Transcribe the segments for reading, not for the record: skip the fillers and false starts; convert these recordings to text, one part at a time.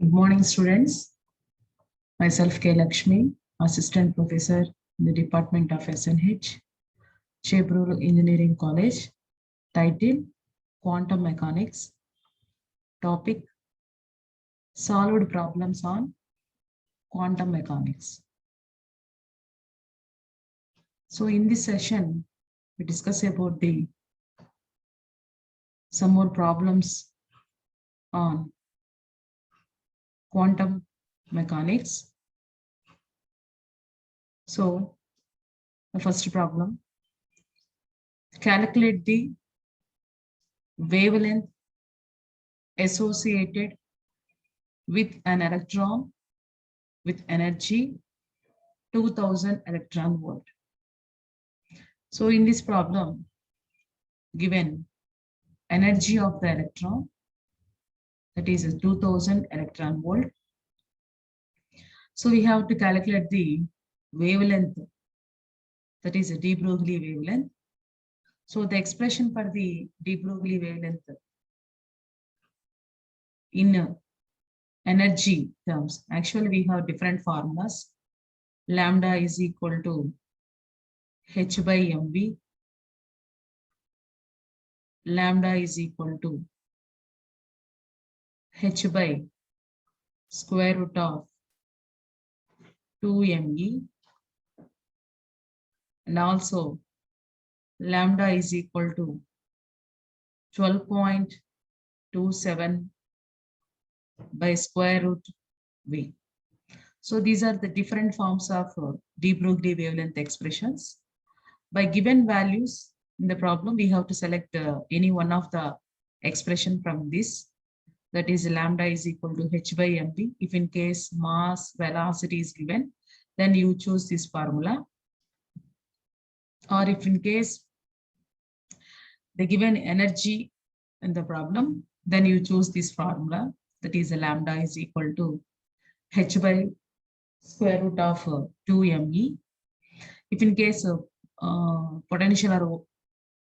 Good morning, students. Myself, K. Lakshmi, Assistant Professor in the Department of SNH, Chebruru Engineering College. Title, Quantum Mechanics. Topic, Solved Problems on Quantum Mechanics. So in this session, we discuss about some more problems on quantum mechanics. So the first problem, calculate the wavelength associated with an electron with energy 2000 electron volt. So in this problem, given energy of the electron, that is a 2000 electron volt. So we have to calculate the wavelength, that is a de Broglie wavelength. So the expression for the de Broglie wavelength in energy terms, actually we have different formulas. Lambda is equal to h by mv. Lambda is equal to h by square root of 2me, and also lambda is equal to 12.27 by square root v. So these are the different forms of de Broglie wavelength expressions. By given values in the problem, we have to select any one of the expression from this. That is lambda is equal to h by mv. If in case mass velocity is given, then you choose this formula. Or if in case the given energy in the problem, then you choose this formula. That is lambda is equal to h by square root of 2me. If in case of potential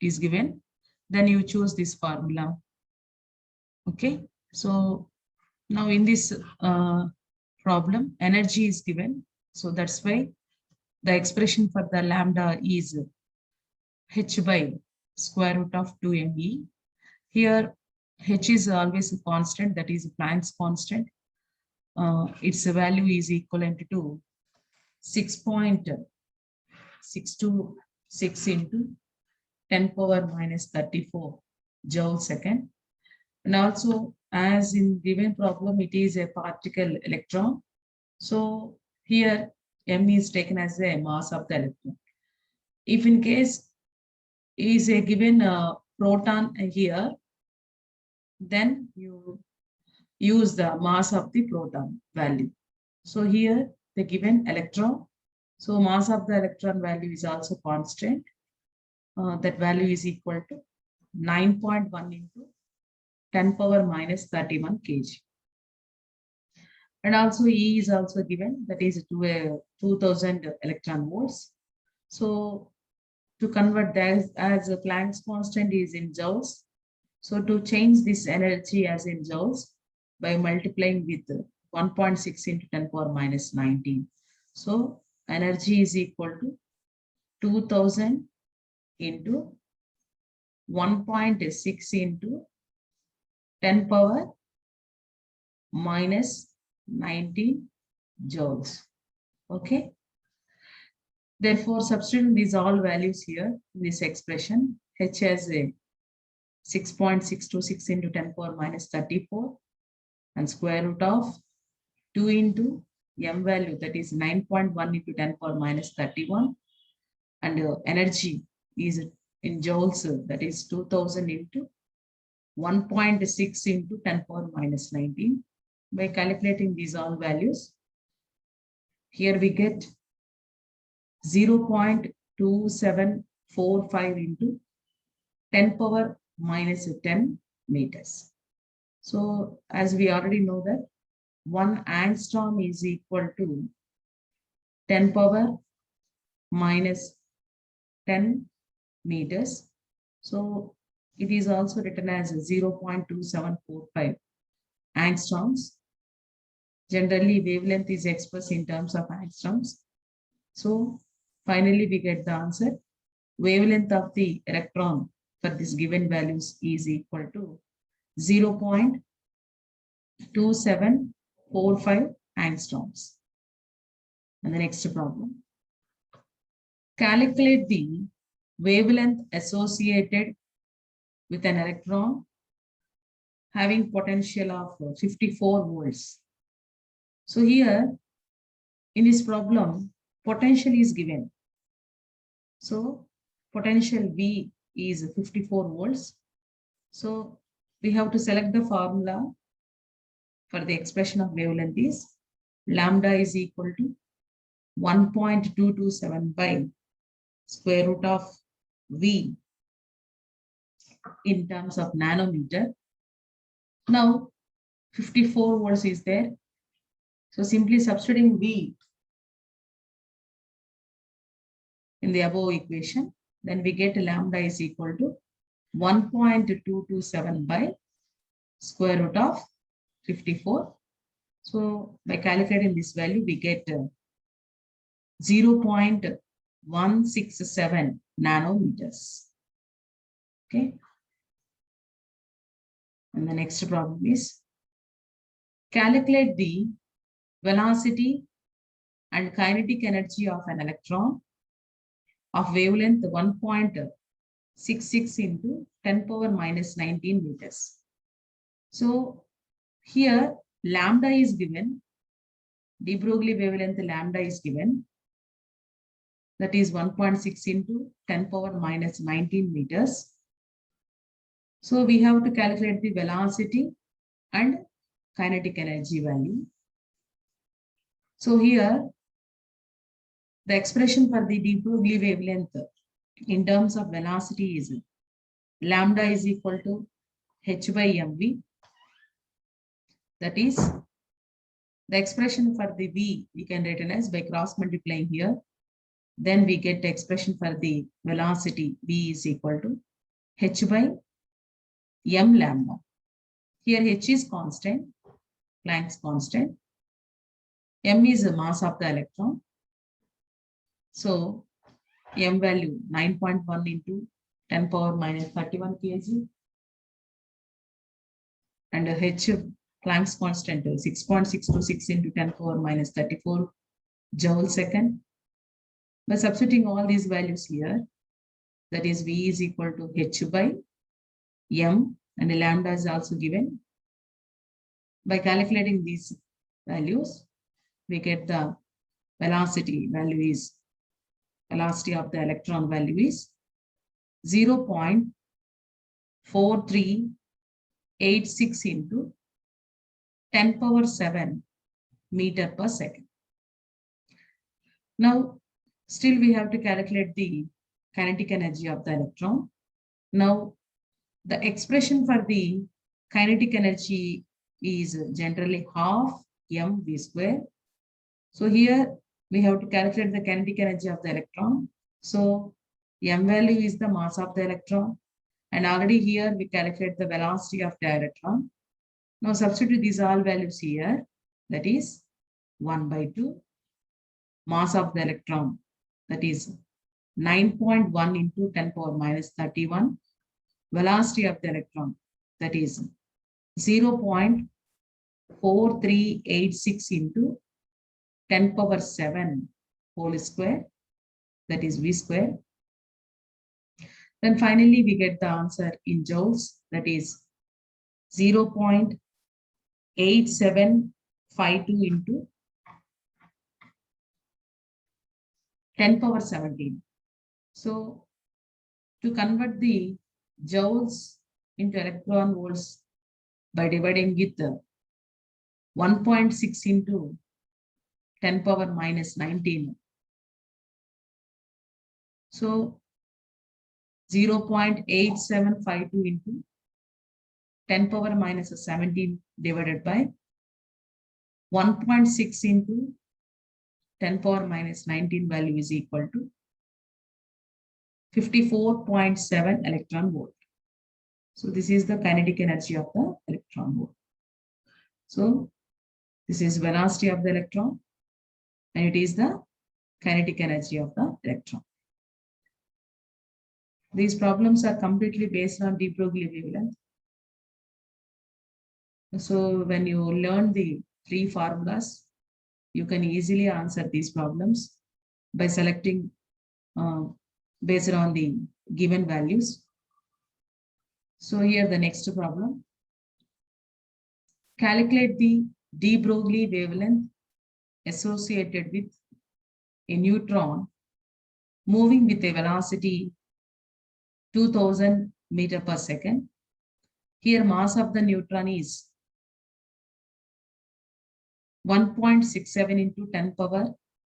is given, then you choose this formula. Okay, so now in this problem, energy is given. So that's why the expression for the lambda is h by square root of 2me. Here, h is always a constant, that is Planck's constant. Its value is equivalent to 6.626 into 10 power minus 34 joule second. And also, as in given problem, it is a particle electron. So here m is taken as the mass of the electron. If in case is a given proton here, then you use the mass of the proton value. So here the given electron, so mass of the electron value is also constant. That value is equal to 9.1 into 10 power minus 31 kg. And also E is also given, that is to a 2000 electron volts. So to convert that as a Planck's constant is in joules. So to change this energy as in joules by multiplying with 1.6 into 10 power minus 19. So energy is equal to 2000 into 1.6 into 10 power minus 19 joules. Okay. Therefore, substituting these all values here in this expression, h has a 6.626 into 10 power minus 34 and square root of 2 into m value, that is 9.1 into 10 power minus 31, and energy is in joules, that is 2000 into 1.6 into 10 power minus 19. By calculating these all values, here we get 0.2745 into 10 power minus 10 meters. So as we already know that 1 angstrom is equal to 10 power minus 10 meters. So it is also written as 0.2745 angstroms. Generally, wavelength is expressed in terms of angstroms. So finally, we get the answer. Wavelength of the electron for this given values is equal to 0.2745 angstroms. And the next problem. Calculate the wavelength associated with an electron having potential of 54 volts. So here in this problem, potential is given. So potential V is 54 volts. So we have to select the formula for the expression of wavelength is lambda is equal to 1.227 by square root of V in terms of nanometer. Now 54 volts is there. So simply substituting V in the above equation, then we get lambda is equal to 1.227 by square root of 54. So by calculating this value, we get 0.167 nanometers. Okay. And the next problem is calculate the velocity and kinetic energy of an electron of wavelength 1.66 into 10 power minus 19 meters. So here lambda is given, de Broglie wavelength lambda is given, that is 1.6 into 10 power minus 19 meters. So we have to calculate the velocity and kinetic energy value. So here the expression for the de Broglie wavelength in terms of velocity is lambda is equal to h by mv. That is the expression for the v we can write as by cross multiplying here. Then we get the expression for the velocity v is equal to h by m lambda. Here h is constant, Planck's constant. M is the mass of the electron. So m value 9.1 into 10 power minus 31 kg. And h Planck's constant 6.626 into 10 power minus 34 joule second. By substituting all these values here, that is v is equal to h by m, and lambda is also given. By calculating these values, we get the velocity value is, velocity of the electron value is 0.4386 into 10 power 7 meter per second. Now, still we have to calculate the kinetic energy of the electron. Now, the expression for the kinetic energy is generally half mv square. So here we have to calculate the kinetic energy of the electron. So m value is the mass of the electron, and already here we calculate the velocity of the electron. Now substitute these all values here, that is 1 by 2 mass of the electron, that is 9.1 into 10 power minus 31, velocity of the electron, that is 0.4386 into 10 power 7 whole square, that is v square. Then finally we get the answer in joules, that is 0.8752 into 10 power 17. So to convert the joules into electron volts by dividing with 1.6 into 10 power minus 19. So 0.8752 into 10 power minus 17 divided by 1.6 into 10 power minus 19 value is equal to 54.7 electron volt. So this is the kinetic energy of the electron volt. So This is velocity of the electron, and it is the kinetic energy of the electron. These problems are completely based on de Broglie wavelength. So when you learn the three formulas, you can easily answer these problems by selecting based on the given values. So here the next problem. Calculate the de Broglie wavelength associated with a neutron moving with a velocity 2000 meter per second. Here mass of the neutron is 1.67 into 10 power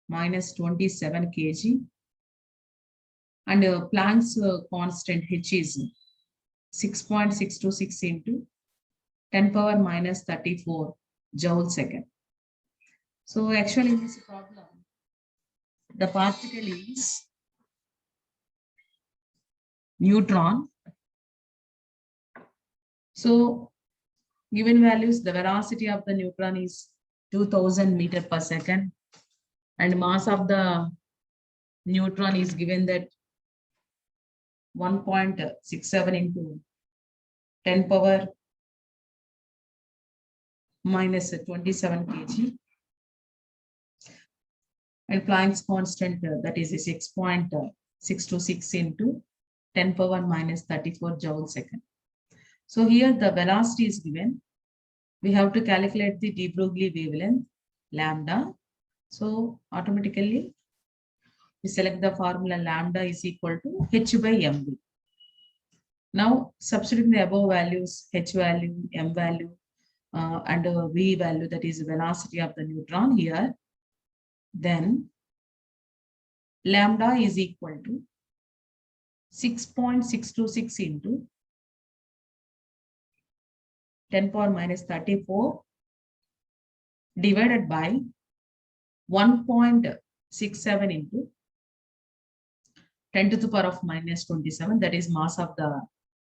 minus 27 kg, and Planck's constant H is 6.626 into 10 power minus 34 joule second. So actually in this problem, the particle is neutron. So given values, the velocity of the neutron is 2000 meter per second, and mass of the neutron is given that 1.67 into 10 power minus 27 kg, and Planck's constant that is 6.626 into 10 power minus 34 joule second. So here the velocity is given. We have to calculate the de Broglie wavelength lambda. So automatically we select the formula lambda is equal to h by mv. Now substituting the above values, h value, m value, and v value, that is velocity of the neutron here, then lambda is equal to 6.626 into 10 power minus 34 divided by 1.67 into 10 to the power of minus 27, that is mass of the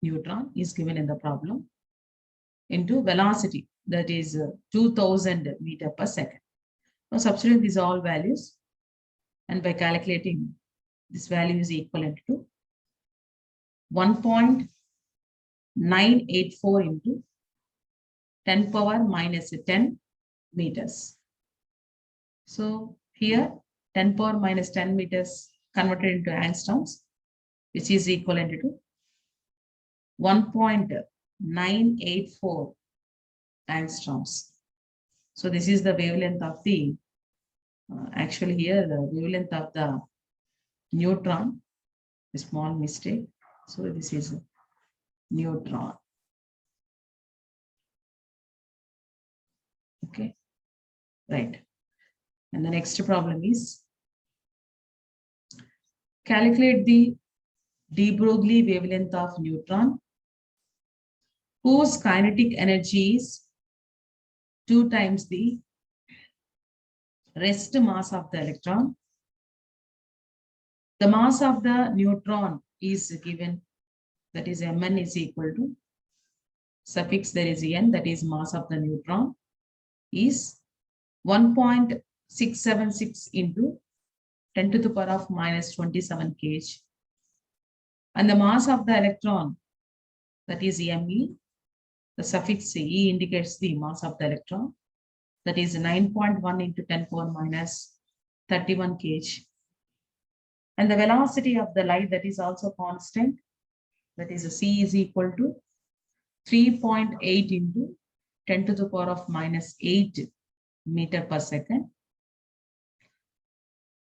neutron is given in the problem, into velocity, that is 2000 meter per second. Now substitute these all values, and by calculating, this value is equivalent to 1.984 into 10 power minus 10 meters. So here 10 power minus 10 meters converted into angstroms, which is equivalent to 1.984 angstroms. So this is the wavelength of the, actually here the wavelength of the neutron, a small mistake. So this is neutron. Okay, right. And the next problem is calculate the de Broglie wavelength of neutron whose kinetic energy is 2 times the rest mass of the electron. The mass of the neutron is given, that is Mn is equal to suffix, there is n, that is mass of the neutron is 1.676 into 10 to the power of minus 27 kg. And the mass of the electron, that is Me, the suffix E indicates the mass of the electron, that is 9.1 into 10 power minus 31 kg. And the velocity of the light, that is also constant, that is C is equal to 3.8 into 10 to the power of minus 8 meter per second.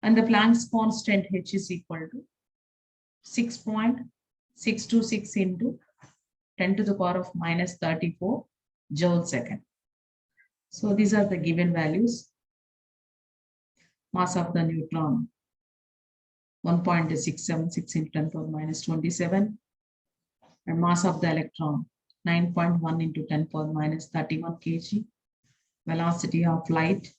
And the Planck's constant H is equal to 6.626 into 10 to the power of minus 34 joule second. So these are the given values. Mass of the neutron 1.676 into 10 power minus 27, and mass of the electron 9.1 into 10 power minus 31 kg. Velocity of light,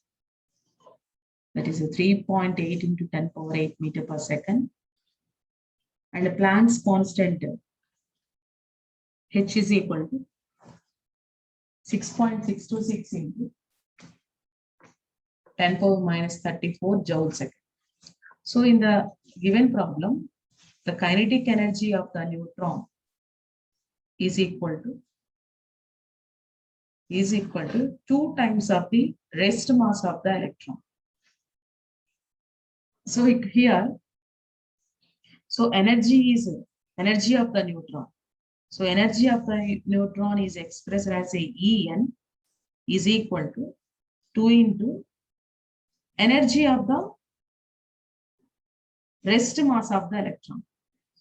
that is a 3.8 into 10 power 8 meter per second. And the Planck's constant H is equal to 6.626 into 10 power minus 34 joule second. So in the given problem, the kinetic energy of the neutron is equal to 2 times of the rest mass of the electron. So here, so energy is energy of the neutron. So energy of the neutron is expressed as a En is equal to 2 into energy of the rest mass of the electron.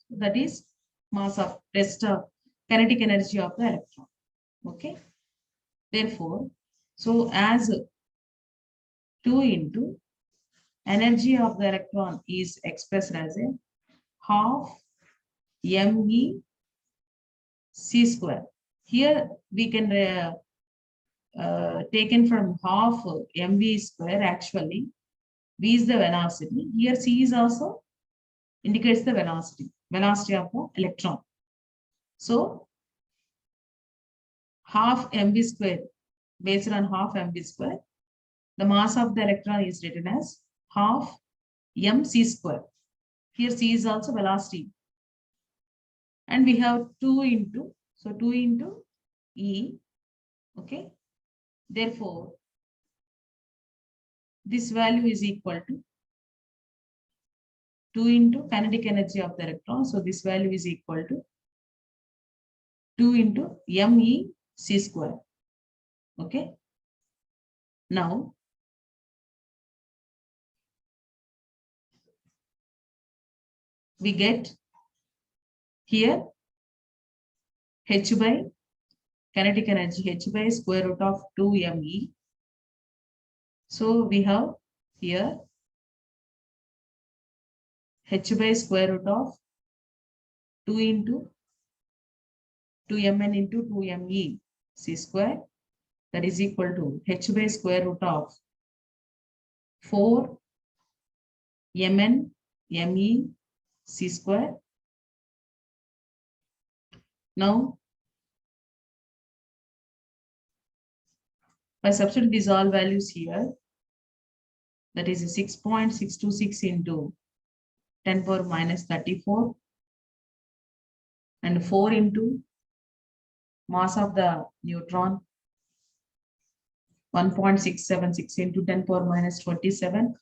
That is mass of rest of kinetic energy of the electron. Okay. Therefore, so as 2 into energy of the electron is expressed as a half me c square. Here we can taken from half mv square. Actually, v is the velocity. Here c is also indicates the velocity of the electron. So half mv square, based on half mv square, the mass of the electron is written as half mc square. Here c is also velocity. And we have 2 into, so 2 into E, okay. Therefore, this value is equal to 2 into kinetic energy of the electron. So this value is equal to 2 into me c square, okay. Now, we get here h by kinetic energy, h by square root of 2 me. So we have here h by square root of 2 into 2mn into 2me c square, that is equal to h by square root of 4 mn me c square. Now, by substituting these all values here, that is 6.626 into 10 power minus 34 and 4 into mass of the neutron 1.676 into 10 power minus 27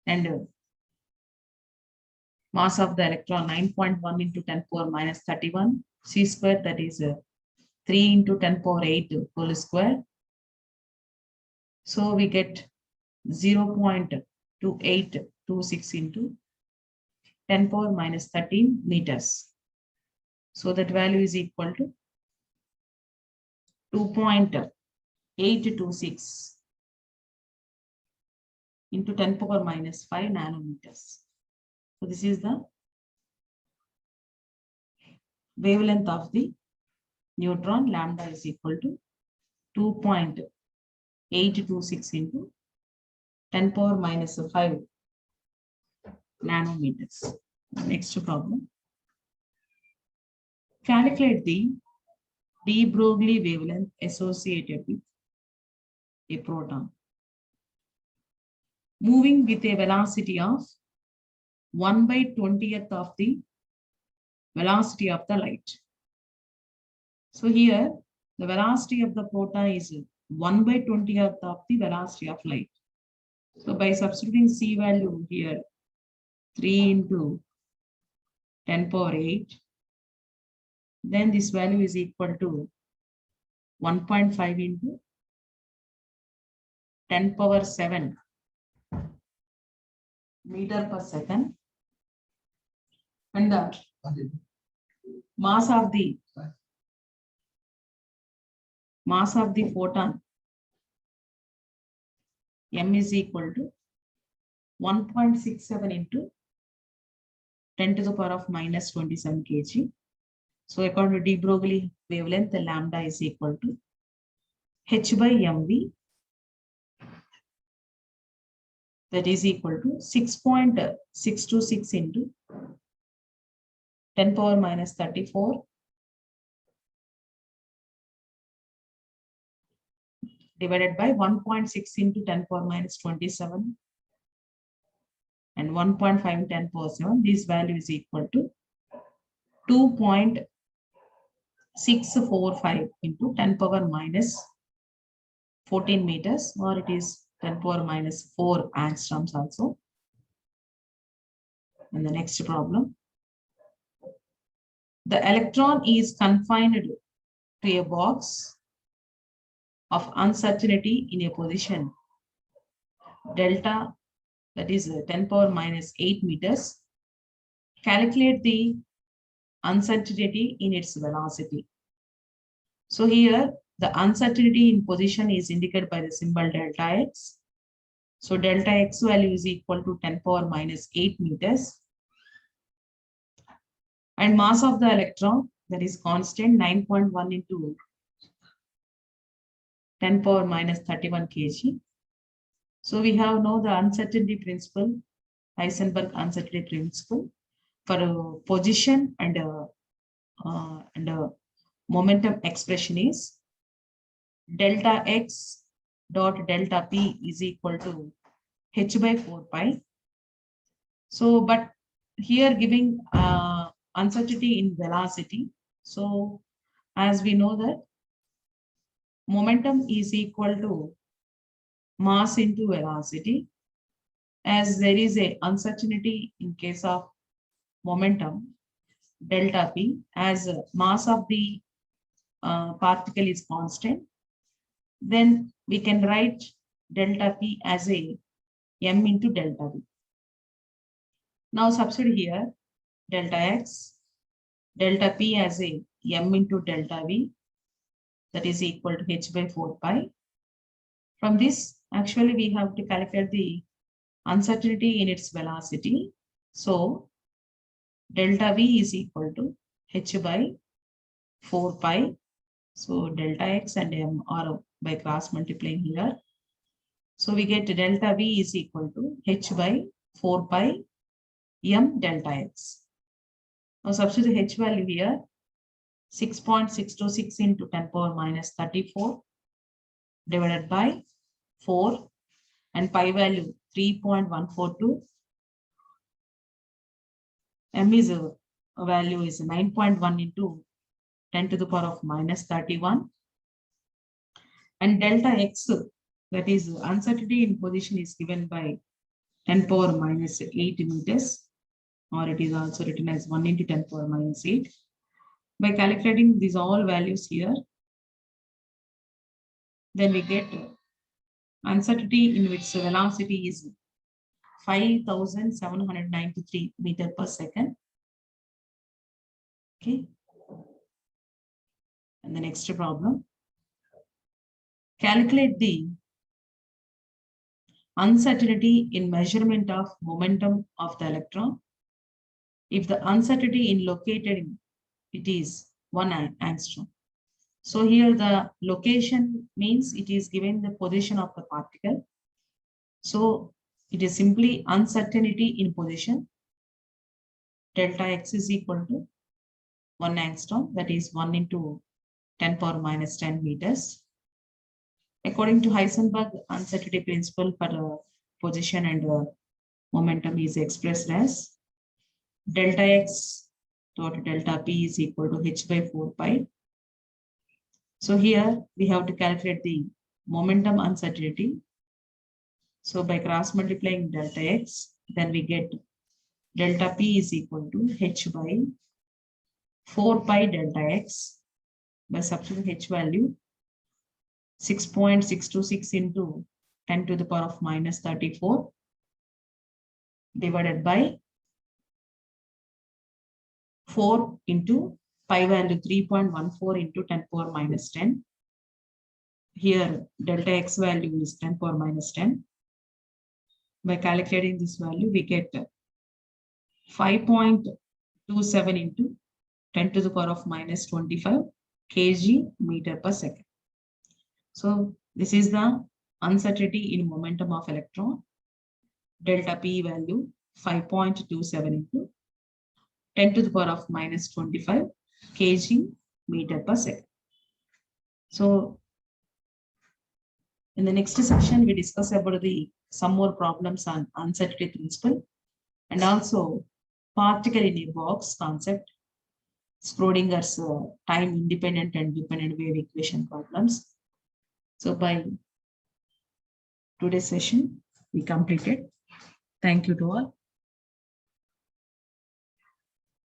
and mass of the electron 9.1 into 10 power minus 31 c square, that is 3 into 10 power 8 whole square. So we get 0.2826 into 10 power minus 13 meters. So that value is equal to 2.826 into 10 power minus 5 nanometers. So this is the wavelength of the neutron. Lambda is equal to 2.826 into 10 power minus 5 nanometers. Next problem. Calculate the de Broglie wavelength associated with a proton moving with a velocity of 1 by 20th of the velocity of the light. So here the velocity of the proton is 1 by 20th of the velocity of light. So by substituting c value here, 3 into 10 power 8, then this value is equal to 1.5 into 10 power 7 meter per second, and the mass of the photon m is equal to 1.67 into 10 to the power of minus 27 kg. So according to de Broglie wavelength, the lambda is equal to h by mv, that is equal to 6.626 into 10 power minus 34 divided by 1.6 into 10 power minus 27 and 1.5 10 power 7. This value is equal to 2.645 into 10 power minus 14 meters, or it is 10 power minus 4 angstroms also. And the next problem. The electron is confined to a box of uncertainty in a position delta, that is 10 power minus 8 meters. Calculate the uncertainty in its velocity. So here the uncertainty in position is indicated by the symbol delta x. So delta x value is equal to 10 power minus 8 meters. And mass of the electron, that is constant, 9.1 into 10 power minus 31 kg. So we have now the uncertainty principle, Heisenberg uncertainty principle for position and momentum expression is delta x dot delta p is equal to h by 4 pi. So, but here giving uncertainty in velocity. So, as we know that momentum is equal to mass into velocity. As there is a uncertainty in case of momentum, delta p, as mass of the particle is constant, then we can write delta p as a m into delta v. Now substitute here delta x, delta p as a m into delta v, that is equal to h by 4 pi. From this, actually we have to calculate the uncertainty in its velocity. So delta v is equal to h by 4 pi. So delta x and m are by cross multiplying here. So we get delta v is equal to h by 4 pi m delta x. Now substitute the h value here, 6.626 into 10 power minus 34 divided by 4, and pi value 3.142. M is a value is 9.1 into 10 to the power of minus 31. And delta x, that is uncertainty in position, is given by 10 power minus 8 meters, or it is also written as 1 into 10 power minus 8. By calculating these all values here, then we get uncertainty in which velocity is 5,793 meter per second. Okay. And the next problem. Calculate the uncertainty in measurement of momentum of the electron. If the uncertainty in located, it is 1 angstrom. So here the location means it is given the position of the particle. So it is simply uncertainty in position. Delta x is equal to 1 angstrom, that is 1 into 10 power minus 10 meters. According to Heisenberg uncertainty principle for position and momentum is expressed as delta x dot delta p is equal to h by 4 pi. So here we have to calculate the momentum uncertainty. So by cross multiplying delta x, then we get delta p is equal to h by 4 pi delta x. By substituting h value, 6.626 into 10 to the power of minus 34 divided by 4 into pi value 3.14 into 10 power minus 10. Here delta x value is 10 power minus 10. By calculating this value, we get 5.27 into 10 to the power of minus 25 kg meter per second. So this is the uncertainty in momentum of electron. Delta p value 5.27 into 10 to the power of minus 25 kg meter per second. So In the next section, we discuss about some more problems on uncertainty principle and also particle in a box concept, Schrodinger's time independent and dependent wave equation problems. So by today's session, we completed. Thank you to all.